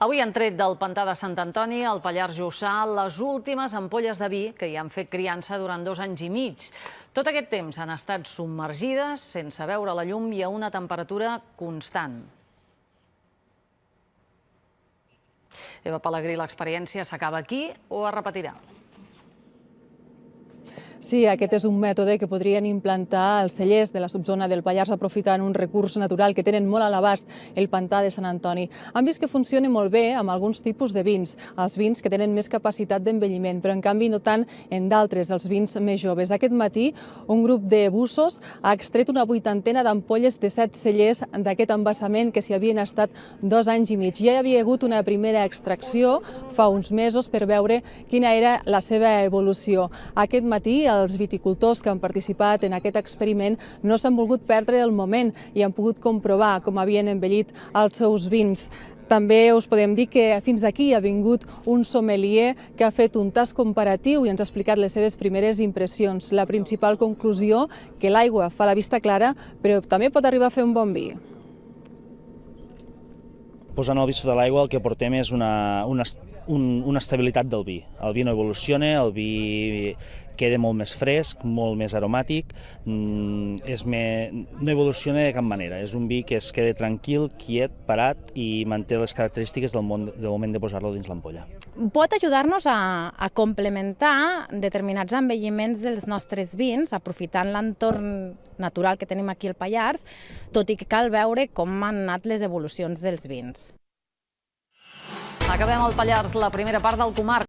Avui han tret del pantà de Sant Antoni, al Pallars Jussà, les últimes ampolles de vi que hi han fet criança durant 2 anys i mig. Tot aquest temps han estat submergides, sense veure la llum i a una temperatura constant. Eva Pelegrí, l'experiència s'acaba aquí o es repetirà? Sí, aquest és un mètode que podrien implantar els cellers de la subzona del Pallars aprofitant un recurs natural que tenen molt a l'abast, el pantà de Sant Antoni. Han vist que funciona molt bé amb alguns tipus de vins, els vins que tenen més capacitat d'envelliment, però en canvi no tant en d'altres, els vins més joves. Aquest matí, un grup de bussos ha extret una 80ena d'ampolles de 7 cellers d'aquest embassament que s'hi havien estat 2 anys i mig. Ja hi havia hagut una primera extracció fa uns mesos per veure quina era la seva evolució. Aquest matí, els viticultors que han participat en aquest experiment no s'han volgut perdre el moment i han pogut comprovar com havien envellit els seus vins. També us podem dir que fins aquí ha vingut un sommelier que ha fet un tast comparatiu i ens ha explicat les seves primeres impressions. La principal conclusió, que l'aigua fa la vista clara, però també pot arribar a fer un bon vi. Posant el vi sota l'aigua el que portem és una estabilitat del vi. El vi no evoluciona, el vi queda molt més fresc, molt més aromàtic, no evoluciona de cap manera. És un vi que es queda tranquil, quiet, parat i manté les característiques del moment de posar-lo dins l'ampolla. Pot ajudar-nos a complementar determinats envelliments dels nostres vins, aprofitant l'entorn natural que tenim aquí al Pallars, tot i que cal veure com han anat les evolucions dels vins. Acabem al Pallars la primera part del Comarca.